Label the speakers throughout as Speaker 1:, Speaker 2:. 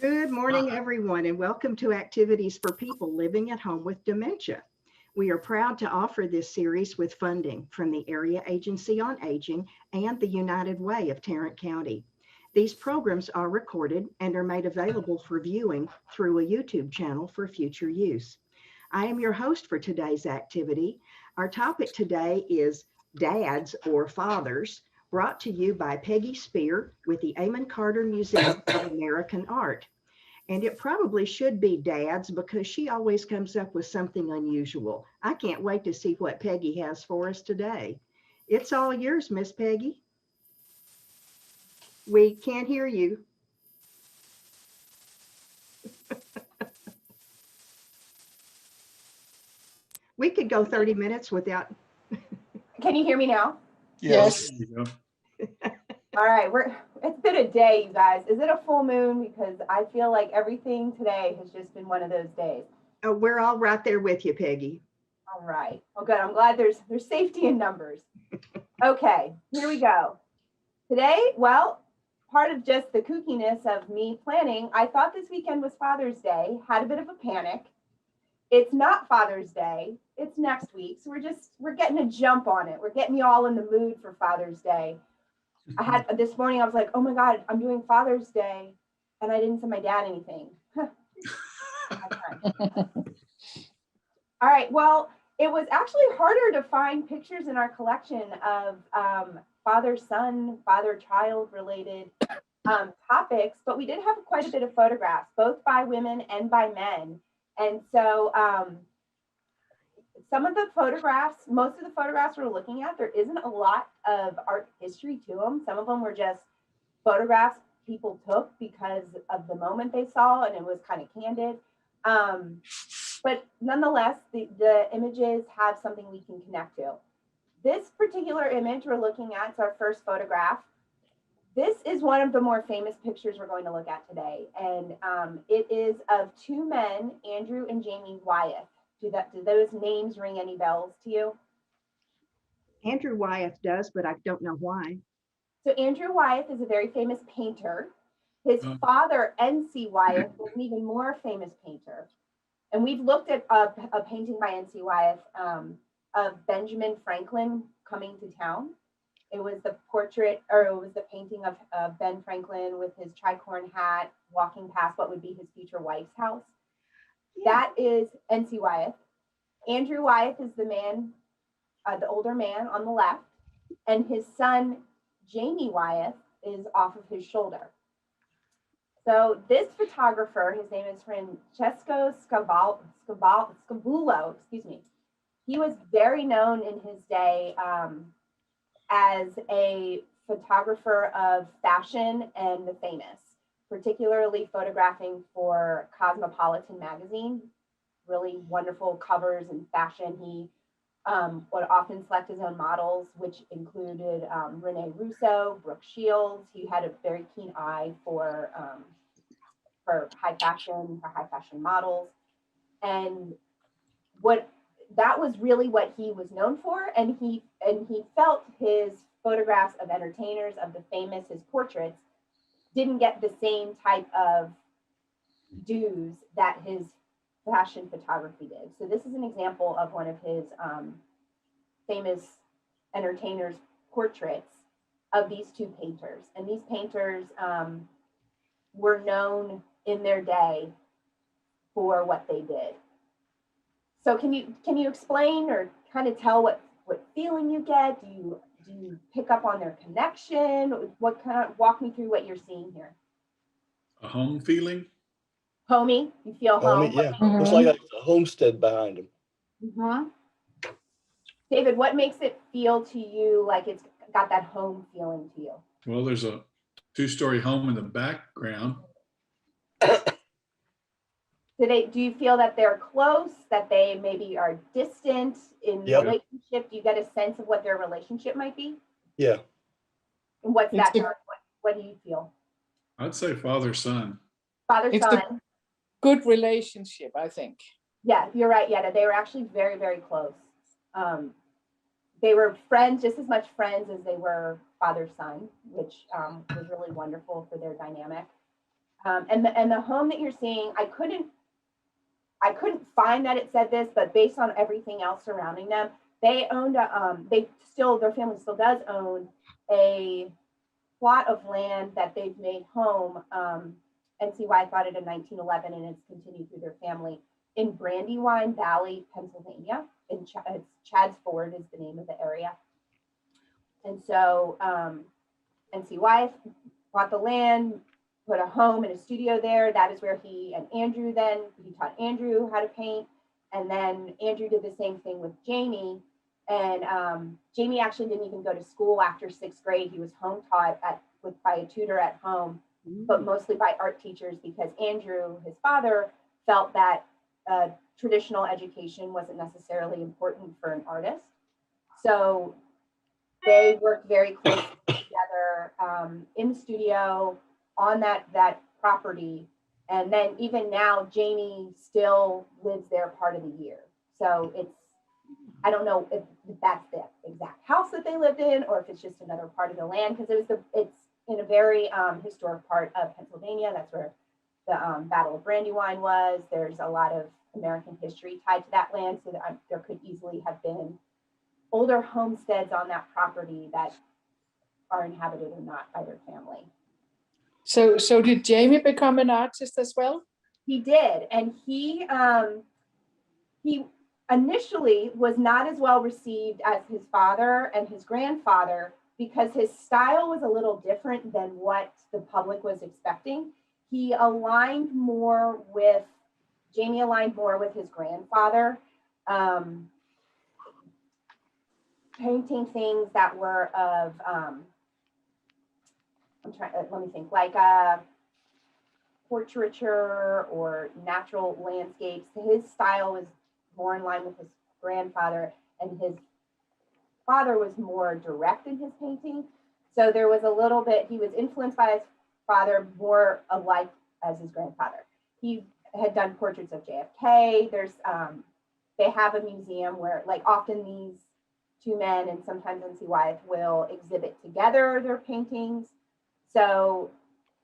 Speaker 1: Good morning,
Speaker 2: Hi.
Speaker 1: everyone, and welcome to Activities for People Living at Home with Dementia. We are proud to offer this series with funding from the Area Agency on Aging and the United Way of Tarrant County. These programs are recorded and are made available for viewing through a YouTube channel for future use. I am your host for today's activity. Our topic today is dads or fathers, brought to you by Peggy Spear with the Amon Carter Museum of American Art. And it probably should be Dad's because she always comes up with something unusual. I can't wait to see what Peggy has for us today. It's all yours, Miss Peggy. We can't hear you. We could go 30 minutes without.
Speaker 3: Can you hear me now?
Speaker 2: There
Speaker 4: Yes.
Speaker 2: you go.
Speaker 3: All right, it's been a day, you guys. Is it a full moon? Because I feel like everything today has just been one of those days.
Speaker 1: Oh, we're all right there with you, Peggy.
Speaker 3: All right. Well, good. I'm glad there's safety in numbers. Okay, here we go. Today, well, part of just the kookiness of me planning, I thought this weekend was Father's Day, had a bit of a panic. It's not Father's Day. It's next week. So we're getting a jump on it. We're getting you all in the mood for Father's Day. I had this morning, I was like, oh my God, I'm doing Father's Day. And I didn't send my dad anything. All right. Well, it was actually harder to find pictures in our collection of father-son, father-child related topics, but we did have quite a bit of photographs, both by women and by men. And so some of the photographs, most of the photographs we're looking at, there isn't a lot of art history to them. Some of them were just photographs people took because of the moment they saw, and it was kind of candid. But nonetheless, the images have something we can connect to. This particular image we're looking at is our first photograph. This is one of the more famous pictures we're going to look at today. And it is of two men, Andrew and Jamie Wyeth. Do those names ring any bells to you?
Speaker 1: Andrew Wyeth does, but I don't know why.
Speaker 3: So Andrew Wyeth is a very famous painter. His
Speaker 2: Oh.
Speaker 3: father, N.C. Wyeth, was an even more famous painter. And we've looked at a painting by N.C. Wyeth of Benjamin Franklin coming to town. It was the portrait, or it was the painting of Ben Franklin with his tricorn hat walking past what would be his future wife's house.
Speaker 1: Yeah.
Speaker 3: That is N.C. Wyeth. Andrew Wyeth is the man, the older man on the left, and his son, Jamie Wyeth, is off of his shoulder. So this photographer, his name is Francesco Scavulo, excuse me. He was very known in his day as a photographer of fashion and the famous, particularly photographing for Cosmopolitan magazine. Really wonderful covers and fashion. He would often select his own models, which included Rene Russo, Brooke Shields. He had a very keen eye for high fashion models. And that was really what he was known for. And he felt his photographs of entertainers, of the famous, his portraits, didn't get the same type of dues that his fashion photography did. So this is an example of one of his famous entertainers' portraits of these two painters. And these painters were known in their day for what they did. So can you explain or kind of tell what feeling you get? Do you pick up on their connection? What kind of walk me through what you're seeing here?
Speaker 2: A home feeling?
Speaker 3: Homey, you feel home?
Speaker 4: Yeah. Looks like a homestead behind him.
Speaker 3: Mm-hmm. David, what makes it feel to you like it's got that home feeling to you?
Speaker 2: Well, there's a two-story home in the background.
Speaker 3: Do you feel that they're close, that they maybe are distant in
Speaker 4: Yep.
Speaker 3: relationship? Do you get a sense of what their relationship might be?
Speaker 4: Yeah.
Speaker 3: And what's that? What do you feel?
Speaker 2: I'd say father-son.
Speaker 4: It's
Speaker 3: Father-son.
Speaker 4: Good relationship, I think.
Speaker 3: Yeah, you're right. Yeah, they were actually very, very close. They were friends, just as much friends as they were father-son, which was really wonderful for their dynamic. And the home that you're seeing, I couldn't find that it said this, but based on everything else surrounding them, they owned their family still does own a plot of land that they've made home. NCY bought it in 1911, and it's continued through their family in Brandywine Valley, Pennsylvania. It's Chad's Ford is the name of the area. And so NCY bought the land, put a home and a studio there. That is where he taught Andrew how to paint. And then Andrew did the same thing with Jamie. And Jamie actually didn't even go to school after 6th grade. He was home taught by a tutor at home, but mostly by art teachers, because Andrew, his father, felt that traditional education wasn't necessarily important for an artist. So they worked very closely together in the studio on that property. And then even now, Jamie still lives there part of the year. So I don't know if that's the exact house that they lived in, or if it's just another part of the land, because it's in a very historic part of Pennsylvania. That's where the Battle of Brandywine was. There's a lot of American history tied to that land, so that there could easily have been older homesteads on that property that are inhabited or not by their family.
Speaker 4: So did Jamie become an artist as well?
Speaker 3: He did, and he initially was not as well received as his father and his grandfather, because his style was a little different than what the public was expecting. Jamie aligned more with his grandfather, painting things that were of, let me think, like portraiture or natural landscapes. His style was more in line with his grandfather, and his father was more direct in his painting. So there was a little bit, he was influenced by his father, more alike as his grandfather. He had done portraits of JFK. They have a museum where, like, often these two men and sometimes NCY will exhibit together their paintings. So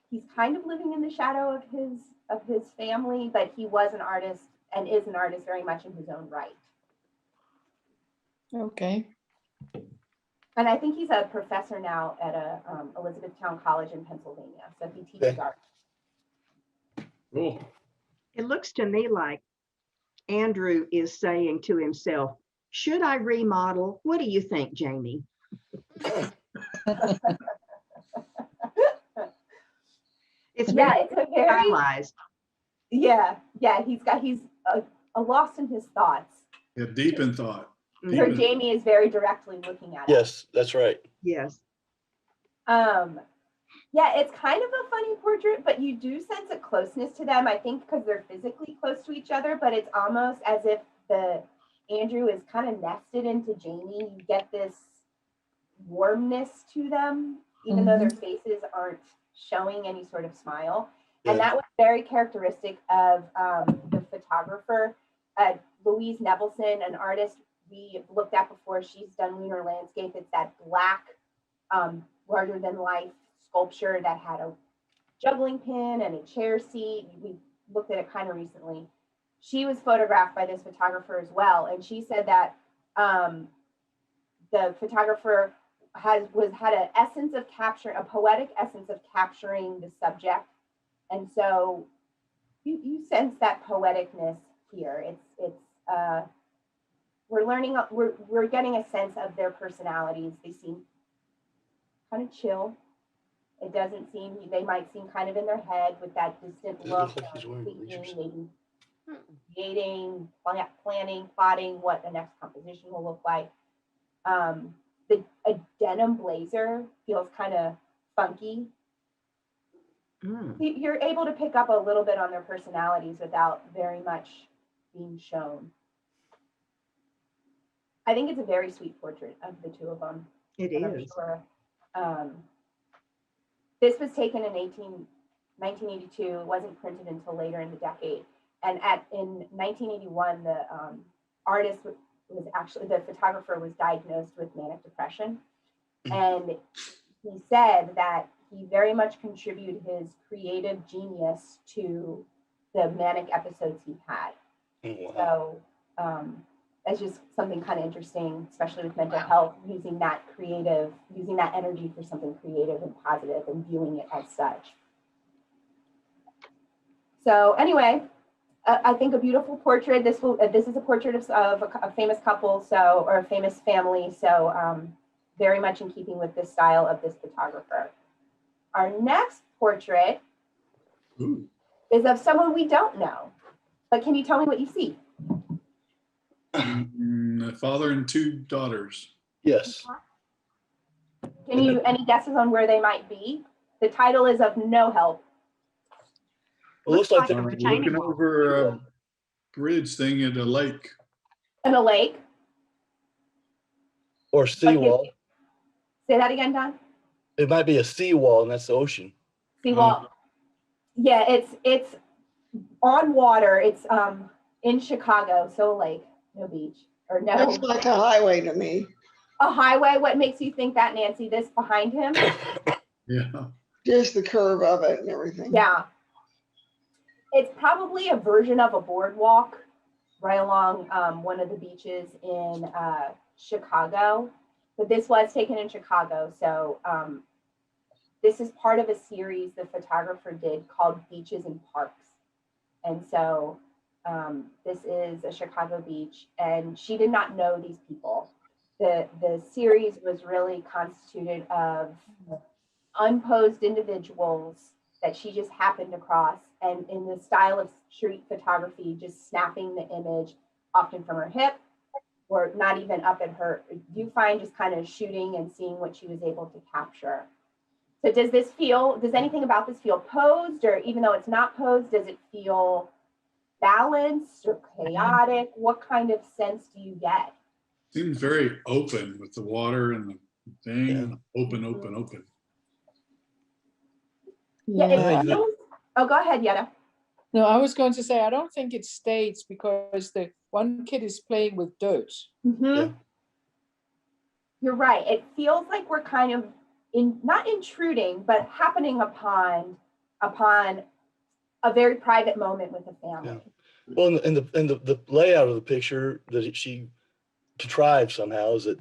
Speaker 3: he's kind of living in the shadow of his family, but he was an artist and is an artist very much in his own right.
Speaker 4: Okay.
Speaker 3: And I think he's a professor now at a Elizabethtown College in Pennsylvania. So he teaches art.
Speaker 2: Cool.
Speaker 1: It looks to me like Andrew is saying to himself, should I remodel? What do you think, Jamie? It's very stylized.
Speaker 3: Yeah. He's lost in his thoughts.
Speaker 2: Yeah, deep in thought.
Speaker 3: Where Jamie is very directly looking at it.
Speaker 4: Yes, that's right.
Speaker 1: Yes.
Speaker 3: Yeah, it's kind of a funny portrait, but you do sense a closeness to them, I think, because they're physically close to each other, but it's almost as if Andrew is kind of nested into Jamie. You get this warmness to them, even though their faces aren't showing any sort of smile. Yeah. And that was very characteristic of the photographer, Louise Nevelson, an artist we looked at before. She's done lunar landscape. It's that black, larger than life sculpture that had a juggling pin and a chair seat. We looked at it kind of recently. She was photographed by this photographer as well, and she said that the photographer had a poetic essence of capturing the subject, and so you sense that poeticness here. We're getting a sense of their personalities. They seem kind of chill. It doesn't seem, they might seem kind of in their head with that distant look, thinking, maybe creating, planning, plotting what the next composition will look like. A denim blazer feels kind of funky. You're able to pick up a little bit on their personalities without very much being shown. I think it's a very sweet portrait of the two of them.
Speaker 1: It is.
Speaker 3: Sure. This was taken in 1982. It wasn't printed until later in the decade. And in 1981, the photographer was diagnosed with manic depression. And he said that he very much contributed his creative genius to the manic episodes he had.
Speaker 5: Wow.
Speaker 3: So that's just something kind of interesting, especially with mental health, using that energy for something creative and positive and viewing it as such. So anyway, I think a beautiful portrait. This is a portrait of a famous couple, or a famous family. So very much in keeping with the style of this photographer. Our next portrait is of someone we don't know. But can you tell me what you see?
Speaker 2: A father and two daughters.
Speaker 5: Yes.
Speaker 3: Any guesses on where they might be? The title is Of No Help.
Speaker 5: It looks like
Speaker 1: a
Speaker 5: they're
Speaker 1: retaining
Speaker 2: Looking
Speaker 1: wall.
Speaker 2: over a bridge thing at a lake.
Speaker 3: In a lake.
Speaker 5: or seawall.
Speaker 3: Say that again, Don.
Speaker 5: It might be a seawall, and that's the ocean.
Speaker 3: Seawall. Yeah, it's on water. It's in Chicago, so a lake, no beach, or no.
Speaker 6: Looks like a highway to me.
Speaker 3: A highway. What makes you think that, Nancy? This behind him?
Speaker 2: Yeah.
Speaker 6: Just the curve of it and everything.
Speaker 3: Yeah. It's probably a version of a boardwalk right along one of the beaches in Chicago. But this was taken in Chicago. So this is part of a series the photographer did called Beaches and Parks. And so this is a Chicago beach, and she did not know these people. The series was really constituted of unposed individuals that she just happened across, and in the style of street photography, just snapping the image often from her hip or not even up at her viewfind, just kind of shooting and seeing what she was able to capture. So does anything about this feel posed, or even though it's not posed, does it feel balanced or chaotic? What kind of sense do you get?
Speaker 2: Seems very open with the water and the thing.
Speaker 5: Yeah.
Speaker 2: Open.
Speaker 3: Yeah,
Speaker 5: Yeah.
Speaker 3: it feels, oh, go ahead, Yetta.
Speaker 4: No, I was going to say, I don't think it's staged because the one kid is playing with dirt.
Speaker 5: Yeah.
Speaker 3: You're right. It feels like we're kind of not intruding, but happening upon a very private moment with a family.
Speaker 5: Yeah. Well, and the layout of the picture that she contrived somehow is that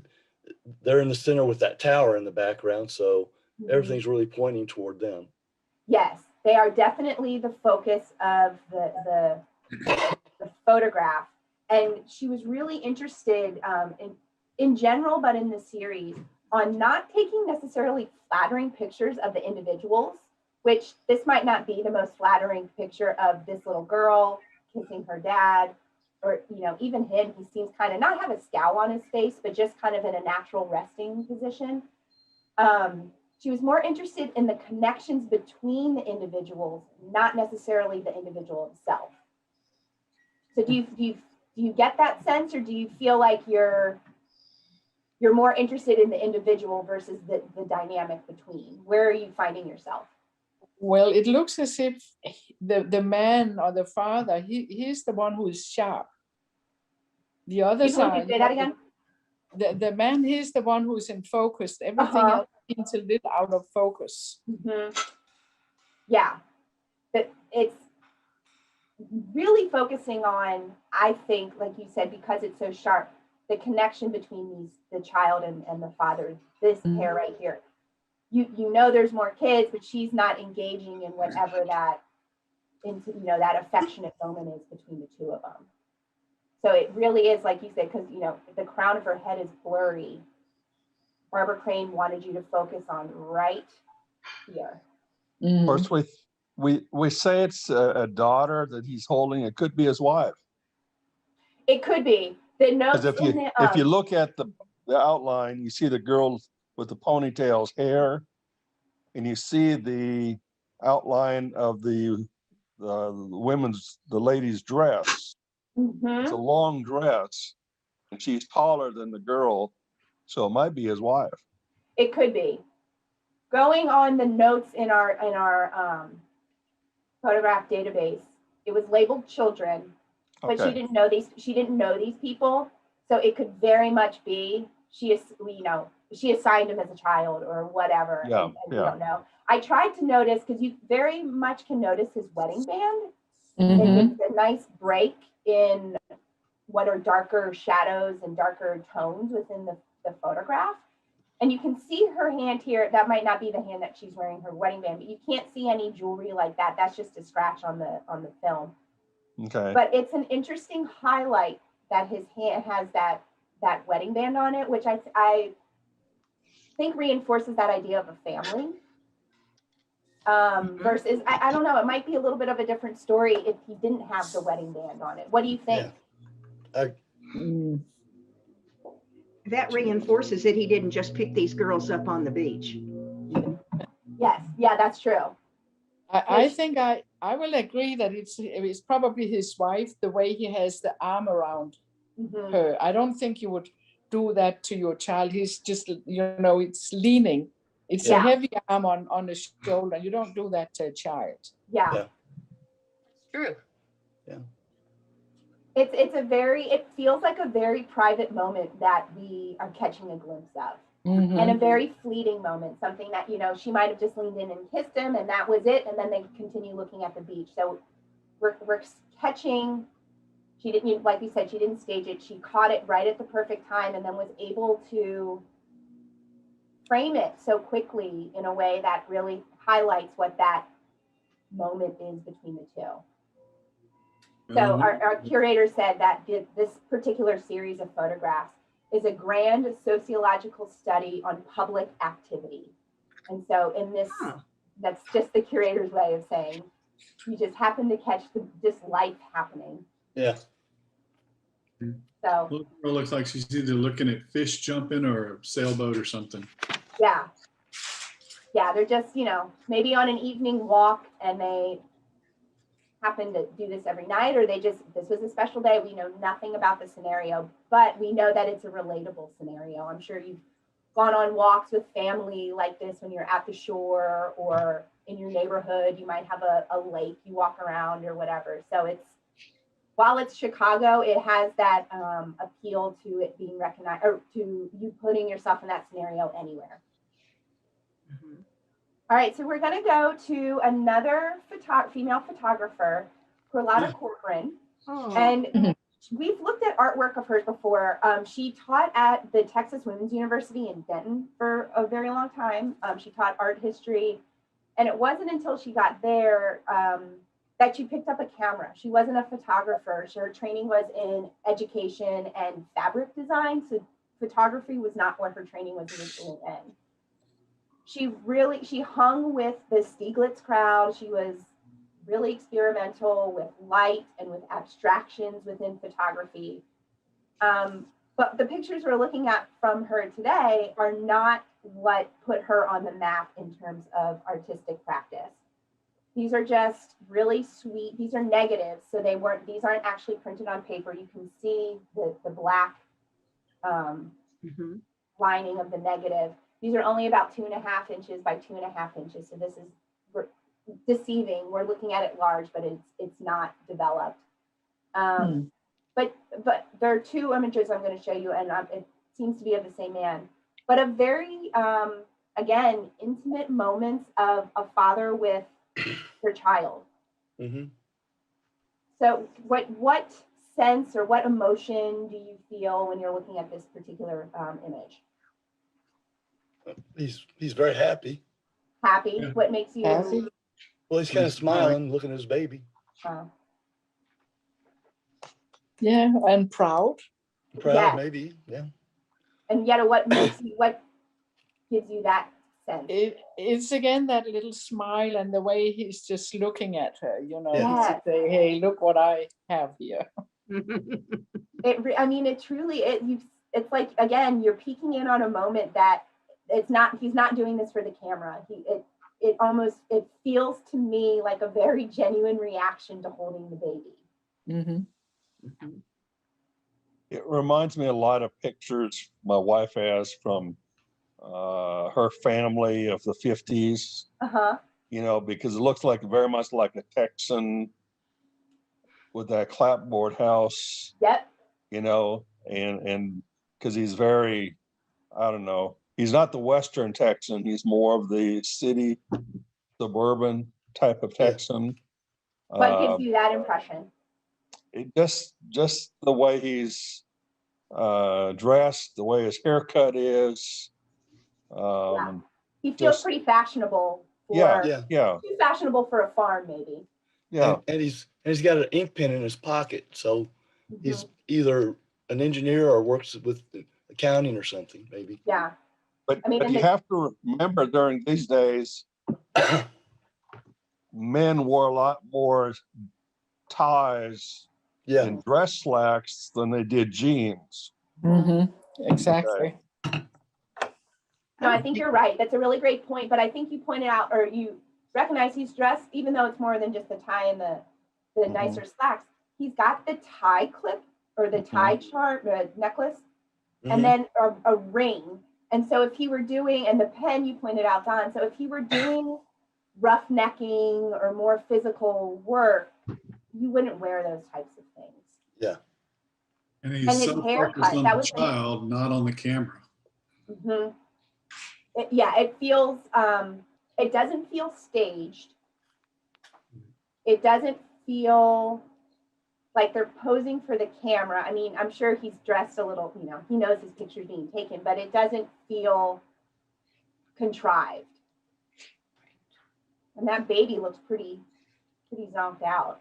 Speaker 5: they're in the center with that tower in the background, so everything's really pointing toward them.
Speaker 3: Yes, they are definitely the focus of the photograph, and she was really interested in general, but in the series, on not taking necessarily flattering pictures of the individuals, which this might not be the most flattering picture of this little girl kissing her dad, or even him. He seems kind of not have a scowl on his face, but just kind of in a natural resting position. She was more interested in the connections between the individuals, not necessarily the individual himself. So do you get that sense, or do you feel like you're more interested in the individual versus the dynamic between? Where are you finding yourself?
Speaker 4: Well, it looks as if the man or the father, he's the one who is sharp. The other side.
Speaker 3: Say that again?
Speaker 4: The man, he's the one who's in focus. Everything else seems a little out of focus.
Speaker 3: Mm-hmm. Yeah, but it's really focusing on, I think, like you said, because it's so sharp, the connection between the child and the father, this pair right here. You know there's more kids, but she's not engaging in whatever that affectionate moment is between the two of them. So it really is, like you said, because the crown of her head is blurry. Barbara Crane wanted you to focus on right here.
Speaker 7: Of course, we say it's a daughter that he's holding. It could be his wife.
Speaker 3: It could be. The notes
Speaker 7: Because if you look at the outline, you see the girl with the ponytail's hair, and you see the outline of the lady's dress. It's a long dress, and she's taller than the girl, so it might be his wife.
Speaker 3: It could be. Going on the notes in our photograph database, it was labeled children, but
Speaker 7: Okay.
Speaker 3: she didn't know these people, so it could very much be she is. she assigned him as a child or whatever.
Speaker 7: Yeah,
Speaker 3: and we
Speaker 7: yeah.
Speaker 3: don't know. I tried to notice, because you very much can notice his wedding band.
Speaker 4: Mhm.
Speaker 3: It's a nice break in what are darker shadows and darker tones within the photograph. And you can see her hand here. That might not be the hand that she's wearing her wedding band, but you can't see any jewelry like that. That's just a scratch on the film.
Speaker 7: Okay.
Speaker 3: But it's an interesting highlight that his hand has that wedding band on it, which I think reinforces that idea of a family. Versus, I don't know, it might be a little bit of a different story if he didn't have the wedding band on it. What do you think?
Speaker 4: Mm.
Speaker 1: That reinforces that he didn't just pick these girls up on the beach.
Speaker 3: Yes, yeah, that's true.
Speaker 4: I think I will agree that it's probably his wife, the way he has the arm around
Speaker 3: Mhm.
Speaker 4: her. I don't think you would do that to your child. He's just, it's leaning. It's a
Speaker 3: Yeah.
Speaker 4: heavy arm on the shoulder. You don't do that to a child.
Speaker 3: Yeah.
Speaker 5: Yeah.
Speaker 8: True.
Speaker 3: It feels like a very private moment that we are catching a glimpse of.
Speaker 4: Mhm.
Speaker 3: And a very fleeting moment, something that, she might have just leaned in and kissed him and that was it. And then they continue looking at the beach. So we're catching, she didn't, like we said, she didn't stage it. She caught it right at the perfect time and then was able to frame it so quickly in a way that really highlights what that moment is between the two. So our curator said that this particular series of photographs is a grand sociological study on public activity. And so in this, that's just the curator's way of saying, you just happen to catch this life happening.
Speaker 5: Yeah.
Speaker 3: So
Speaker 2: Little girl looks like she's either looking at fish jumping or a sailboat or something.
Speaker 3: yeah, they're just, maybe on an evening walk and they happen to do this every night, or this was a special day. We know nothing about the scenario, but we know that it's a relatable scenario. I'm sure you've gone on walks with family like this when you're at the shore or in your neighborhood. You might have a lake you walk around or whatever. So while it's Chicago, it has that appeal to it being recognized, or to you putting yourself in that scenario anywhere.
Speaker 1: Mhm.
Speaker 3: All right, so we're going to go to another female photographer, Carlotta Corcoran.
Speaker 1: Oh.
Speaker 3: And we've looked at artwork of hers before. She taught at the Texas Women's University in Denton for a very long time. She taught art history. And it wasn't until she got there that she picked up a camera. She wasn't a photographer. Her training was in education and fabric design. So photography was not what her training was originally in. She hung with the Stieglitz crowd. She was really experimental with light and with abstractions within photography. But the pictures we're looking at from her today are not what put her on the map in terms of artistic practice. These are just really sweet. These are negatives, so these aren't actually printed on paper. You can see the black lining of the negative. These are only about 2.5 inches by 2.5 inches. So this is deceiving. We're looking at it large, but it's not developed. But there are two images I'm going to show you, and it seems to be of the same man. But a very, again, intimate moments of a father with their child.
Speaker 5: Mm-hmm.
Speaker 3: So what sense or what emotion do you feel when you're looking at this particular image?
Speaker 5: He's very happy.
Speaker 3: Happy?
Speaker 2: Yeah.
Speaker 3: What makes you
Speaker 4: Happy.
Speaker 5: Well, he's kind of
Speaker 2: He's smiling.
Speaker 5: smiling, looking at his baby.
Speaker 4: Yeah, and proud.
Speaker 5: Proud,
Speaker 3: Yes.
Speaker 5: maybe. Yeah.
Speaker 3: And yet what gives you that sense?
Speaker 4: It's again that little smile and the way he's just looking at her,
Speaker 3: Yes.
Speaker 4: to say, hey, look what I have here.
Speaker 3: It truly, it's like, again, you're peeking in on a moment that he's not doing this for the camera. It feels to me like a very genuine reaction to holding the baby.
Speaker 4: Mm-hmm.
Speaker 7: It reminds me a lot of pictures my wife has from her family of the 50s, because it looks like very much like a Texan with that clapboard house.
Speaker 3: Yep.
Speaker 7: And because he's very, I don't know, he's not the Western Texan. He's more of the city, suburban type of
Speaker 5: Yeah.
Speaker 7: Texan.
Speaker 3: What gives you that impression?
Speaker 7: It just the way he's dressed, the way his haircut is.
Speaker 3: He feels
Speaker 7: just-
Speaker 3: pretty fashionable for
Speaker 5: Yeah.
Speaker 7: Yeah,
Speaker 3: too fashionable for a farm, maybe.
Speaker 7: yeah.
Speaker 5: And he's got an ink pen in his pocket. So he's
Speaker 3: Mhm.
Speaker 5: either an engineer or works with accounting or something, maybe.
Speaker 3: Yeah.
Speaker 7: But,
Speaker 3: I mean,
Speaker 7: but
Speaker 3: and
Speaker 7: you
Speaker 3: the-
Speaker 7: have to remember during these days, men wore a lot more ties
Speaker 5: Yeah.
Speaker 7: and dress slacks than they did jeans.
Speaker 4: Exactly.
Speaker 3: No, I think you're right. That's a really great point. But I think you pointed out, or you recognize he's dressed, even though it's more than just the tie and the
Speaker 7: Mhm.
Speaker 3: nicer slacks. He's got the tie clip or the tie charm, the necklace,
Speaker 5: Mhm.
Speaker 3: and then a ring. And so if he were doing, and the pen you pointed out, Don, so if he were doing roughnecking or more physical work, you wouldn't wear those types of things.
Speaker 5: Yeah.
Speaker 2: And
Speaker 3: And
Speaker 2: he's
Speaker 3: his
Speaker 2: so
Speaker 3: haircut,
Speaker 2: focused on
Speaker 3: that
Speaker 2: the
Speaker 3: was
Speaker 2: child, not on the camera.
Speaker 3: Mm-hmm. It feels, it doesn't feel staged. It doesn't feel like they're posing for the camera. I mean, I'm sure he's dressed a little, he knows his picture's being taken, but it doesn't feel contrived. And that baby looks pretty zonked out,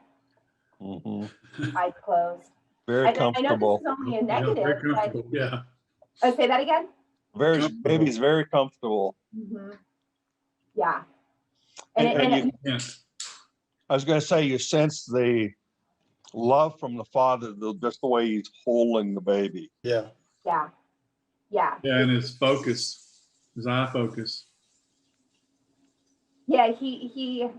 Speaker 7: Mhm.
Speaker 3: eyes closed.
Speaker 7: Very
Speaker 3: I know
Speaker 7: comfortable.
Speaker 3: this is only a
Speaker 2: Yeah, very
Speaker 3: negative, but
Speaker 2: comfortable. Yeah.
Speaker 3: oh, say that again?
Speaker 7: Very
Speaker 2: Comfortable.
Speaker 7: baby's very comfortable.
Speaker 3: Mm-hmm. Yeah.
Speaker 7: And
Speaker 2: Yeah.
Speaker 7: I was going to say, you sense the love from the father, just the way he's holding the baby.
Speaker 5: Yeah.
Speaker 3: Yeah. Yeah.
Speaker 2: Yeah, and his focus, his eye focus.
Speaker 3: Yeah,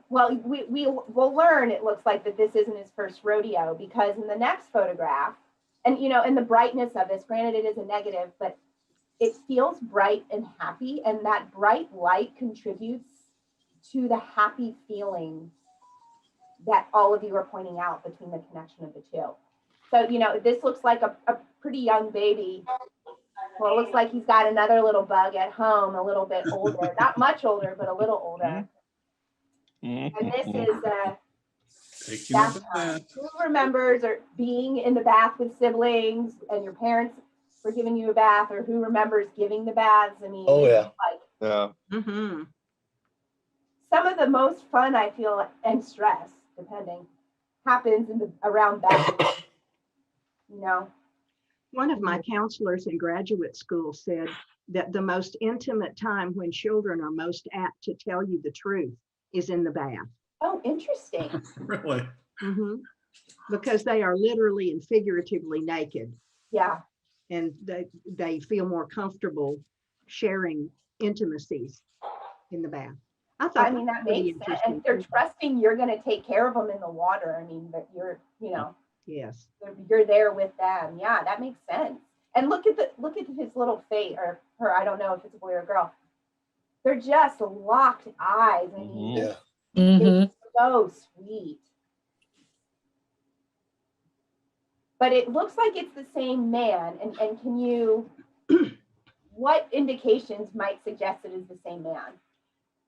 Speaker 3: well, we'll learn, it looks like, that this isn't his first rodeo, because in the next photograph, and and the brightness of this, granted it is a negative, but it feels bright and happy, and that bright light contributes to the happy feeling that all of you are pointing out between the connection of the two. So, this looks like a pretty young baby. Well, it looks like he's got another little bug at home, a little bit older, not much older, but a little older. And this is
Speaker 2: Taking
Speaker 3: bath
Speaker 2: a
Speaker 3: time.
Speaker 2: bath.
Speaker 3: Who remembers or being in the bath with siblings and your parents were giving you a bath, or who remembers giving the baths? I mean,
Speaker 5: Oh,
Speaker 3: this is
Speaker 5: yeah.
Speaker 3: like
Speaker 7: Yeah.
Speaker 1: Mm-hmm.
Speaker 3: some of the most fun, I feel, and stress, depending, happens around baths.
Speaker 1: One of my counselors in graduate school said that the most intimate time when children are most apt to tell you the truth is in the bath.
Speaker 3: Oh, interesting.
Speaker 2: Really?
Speaker 1: Mm-hmm. Because they are literally and figuratively naked,
Speaker 3: Yeah.
Speaker 1: and they feel more comfortable sharing intimacies in the bath. I thought
Speaker 3: I mean, that
Speaker 1: pretty
Speaker 3: makes sense.
Speaker 1: interesting
Speaker 3: And they're
Speaker 1: too.
Speaker 3: trusting you're going to take care of them in the water. I mean, that you're,
Speaker 1: Yes.
Speaker 3: you're there with them. Yeah, that makes sense. And look at his little face, or her. I don't know if it's a boy or a girl. They're just locked eyes. I mean,
Speaker 5: Yeah.
Speaker 3: it's so sweet. But it looks like it's the same man. And can you, what indications might suggest it is the same man?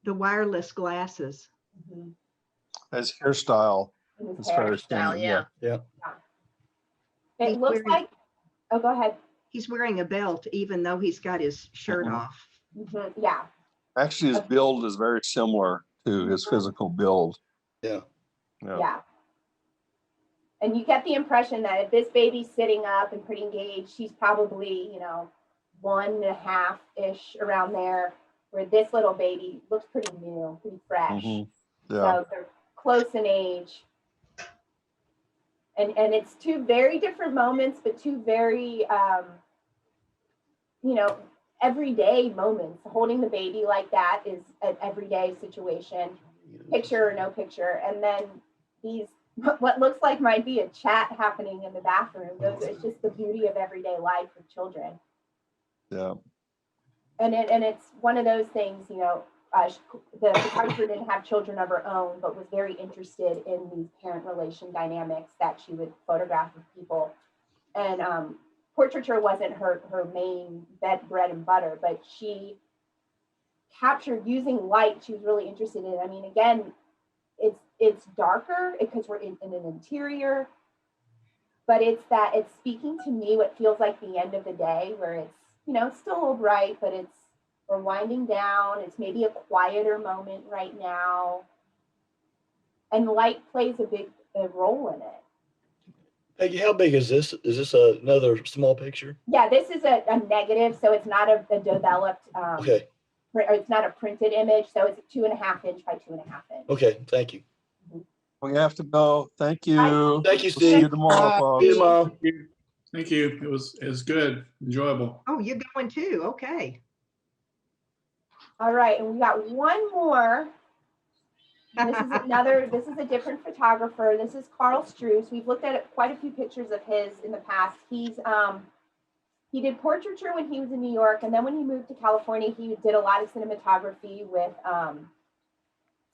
Speaker 1: The wireless glasses.
Speaker 3: Mm-hmm.
Speaker 7: His hairstyle
Speaker 3: His
Speaker 7: is
Speaker 3: hair.
Speaker 7: very standard. Yeah.
Speaker 3: It
Speaker 1: He's
Speaker 3: looks
Speaker 1: wearing-
Speaker 3: like, oh, go ahead.
Speaker 1: He's wearing a belt, even though he's got his shirt
Speaker 7: Mhm.
Speaker 1: off.
Speaker 3: Mm-hmm. Yeah.
Speaker 7: Actually, his build is very similar to his physical build.
Speaker 5: Yeah.
Speaker 3: Yeah. And you get the impression that if this baby's sitting up and pretty engaged, she's probably, 1.5-ish around there, where this little baby looks pretty new, pretty fresh.
Speaker 7: Mhm. Yeah.
Speaker 3: So they're close in age. And it's two very different moments, but two very, everyday moments. Holding the baby like that is an everyday situation, picture or no picture. And then these, what looks like might be a chat happening in the bathroom. It's just the beauty of everyday life with children.
Speaker 7: Yeah.
Speaker 3: And it's one of those things, the photographer didn't have children of her own, but was very interested in these parent relation dynamics that she would photograph with people. And portraiture wasn't her main bread and butter, but she captured using light. She was really interested in. I mean, again, it's darker because we're in an interior, but it's speaking to me what feels like the end of the day, where it's, you know, it's still a little bright, but we're winding down. It's maybe a quieter moment right now, and light plays a big role in it.
Speaker 5: Peggy, how big is this? Is this another small picture?
Speaker 3: Yeah, this is a negative, so it's not a developed,
Speaker 5: Okay.
Speaker 3: or it's not a printed image, so it's a 2.5 inch by 2.5 inch.
Speaker 5: Okay. Thank you.
Speaker 7: We have to go. Thank you.
Speaker 5: Thank you,
Speaker 7: We'll see you
Speaker 5: Steve.
Speaker 7: tomorrow, folks.
Speaker 5: See you tomorrow.
Speaker 2: Thank you. Thank you. It was good, enjoyable.
Speaker 1: Oh, you're going too. Okay.
Speaker 3: All right, and we got one more. And this is a different photographer. This is Carl Struess. We've looked at quite a few pictures of his in the past. He did portraiture when he was in New York, and then when he moved to California, he did a lot of cinematography with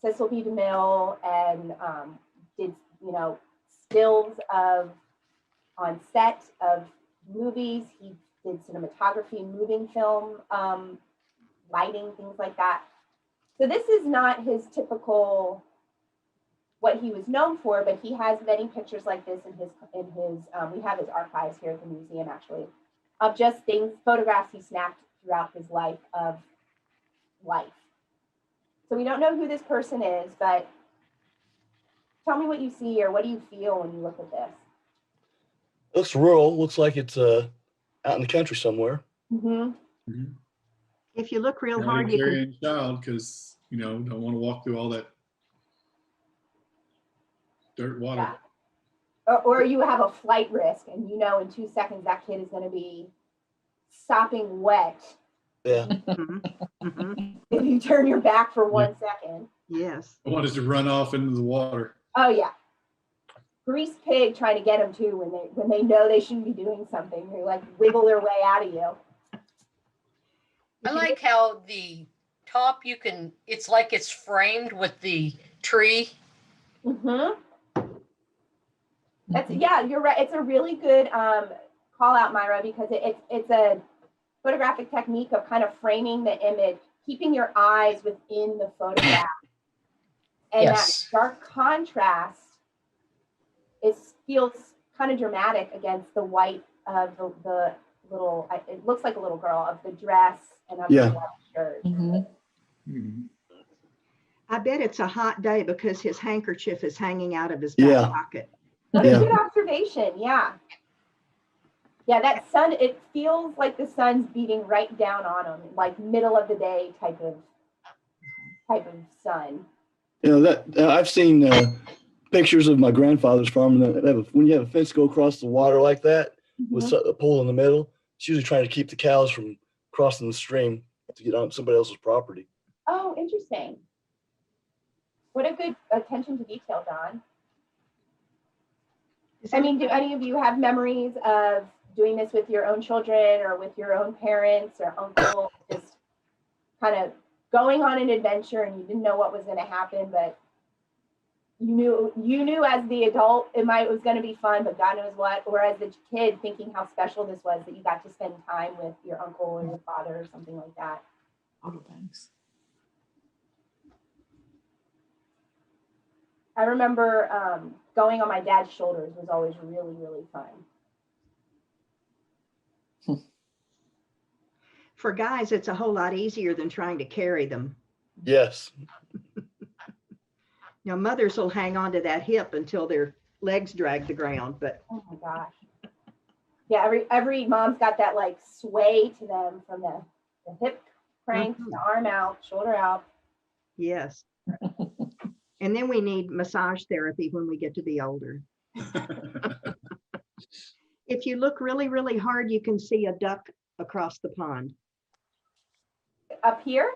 Speaker 3: Cecil B. DeMille, and did, you know, stills on set of movies. He did cinematography, moving film, lighting, things like that. So this is not his typical, what he was known for, but he has many pictures like this in his we have his archives here at the museum, actually, of just photographs he snapped throughout his life of life. So we don't know who this person is, but tell me what you see, or what do you feel when you look at this?
Speaker 5: Looks rural. Looks like it's out in the country somewhere.
Speaker 3: Mm-hmm.
Speaker 2: Mhm.
Speaker 1: If you look real
Speaker 2: Not a
Speaker 1: hard, you can,
Speaker 2: carrying child, because, you know, don't want to walk through all that dirt water.
Speaker 3: Yeah. Or you have a flight risk, and you know in 2 seconds that kid is going to be sopping wet
Speaker 5: Yeah.
Speaker 1: Mhm, mhm.
Speaker 3: if you turn your back for 1 second.
Speaker 1: Yes.
Speaker 2: I wanted to run off into the water.
Speaker 3: Oh yeah, greased pig trying to get them too when they know they shouldn't be doing something. They like wiggle their way out of you.
Speaker 8: I like how the top it's like it's framed with the tree.
Speaker 3: Mm-hmm. Yeah, you're right. It's a really good call out, Myra, because it's a photographic technique of kind of framing the image, keeping your eyes within the photograph. And
Speaker 8: Yes.
Speaker 3: that dark contrast feels kind of dramatic against the white of the little, it looks like a little girl, of the dress and of
Speaker 5: Yeah.
Speaker 3: the white shirt.
Speaker 4: Mhm.
Speaker 2: Mhm.
Speaker 1: I bet it's a hot day because his handkerchief is hanging out of his back
Speaker 5: Yeah.
Speaker 1: pocket.
Speaker 3: What a
Speaker 5: Yeah.
Speaker 3: good observation. Yeah. Yeah, that sun, it feels like the sun's beating right down on him, like middle of the day type of sun.
Speaker 5: You know that I've seen pictures of my grandfather's farm. And when you have a fence go across the water like that with a pole in the middle, it's usually trying to keep the cows from crossing the stream to get on somebody else's property.
Speaker 3: Oh, interesting. What a good attention to detail, Don. I mean, do any of you have memories of doing this with your own children or with your own parents or uncle, just kind of going on an adventure and you didn't know what was going to happen, but you knew as the adult it was going to be fun, but God knows what, or as a kid thinking how special this was that you got to spend time with your uncle or your father or something like that.
Speaker 4: Oh, thanks.
Speaker 3: I remember going on my dad's shoulders was always really, really fun.
Speaker 1: For guys, it's a whole lot easier than trying to carry them.
Speaker 5: Yes.
Speaker 1: Now, mothers will hang on to that hip until their legs drag the ground, but
Speaker 3: Oh my gosh. Yeah, every mom's got that like sway to them from the hip crank, the arm out, shoulder out.
Speaker 1: yes. And then we need massage therapy when we get to be older. If you look really, really hard, you can see a duck across the pond.
Speaker 3: Up here?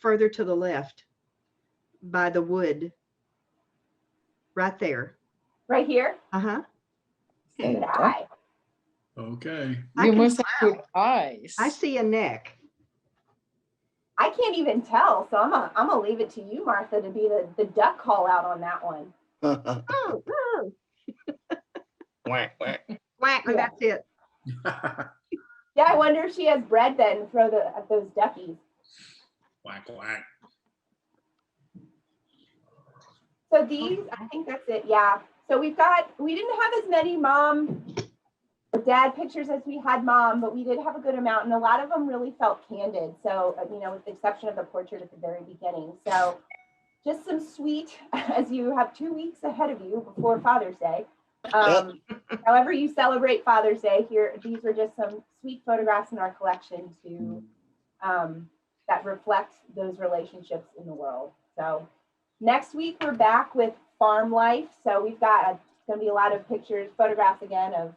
Speaker 1: Further to the left by the wood. Right there.
Speaker 3: Right here?
Speaker 1: Uh-huh.
Speaker 3: Good eye.
Speaker 2: Okay.
Speaker 1: I
Speaker 4: You
Speaker 1: can
Speaker 4: must have good eyes.
Speaker 1: I see a neck.
Speaker 3: I can't even tell, so I'm gonna leave it to you, Martha, to be the duck call out on that one.
Speaker 1: Oh, oh.
Speaker 5: Whack, whack.
Speaker 1: Quack,
Speaker 3: Yeah.
Speaker 1: that's it.
Speaker 3: Yeah, I wonder if she has bread then to throw at those duckies.
Speaker 2: Quack, quack.
Speaker 3: So these, I think that's it. Yeah. So we didn't have as many mom or dad pictures as we had mom, but we did have a good amount. And a lot of them really felt candid. So, with the exception of the portrait at the very beginning. So just some sweet, as you have 2 weeks ahead of you before Father's Day. However you celebrate Father's Day, these were just some sweet photographs in our collection to that reflect those relationships in the world. So next week we're back with farm life. So it's going to be a lot of pictures, photographs again of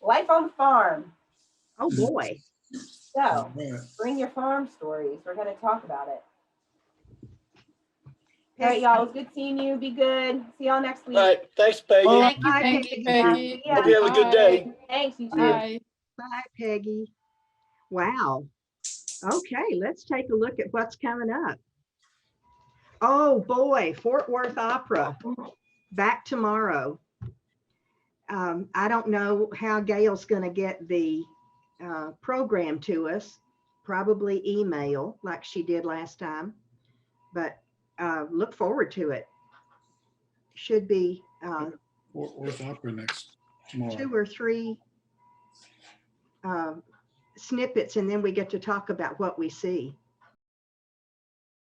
Speaker 3: life on the farm.
Speaker 1: Oh boy.
Speaker 3: So bring your farm stories. We're going to talk about it. All right, y'all. It was good seeing you. Be good. See y'all next week.
Speaker 5: All right. Thanks, Peggy.
Speaker 8: Thank you,
Speaker 1: Bye,
Speaker 8: Peggy.
Speaker 4: Peggy.
Speaker 3: Yeah.
Speaker 5: Hope you have a good day.
Speaker 3: Thanks, you too.
Speaker 4: Bye.
Speaker 1: Bye, Peggy. Wow. Okay, let's take a look at what's coming up. Oh boy, Fort Worth Opera, back tomorrow. I don't know how Gail's going to get the program to us, probably email like she did last time, but look forward to it. Should be
Speaker 2: Fort Worth Opera tomorrow.
Speaker 1: 2 or 3 snippets, and then we get to talk about what we see.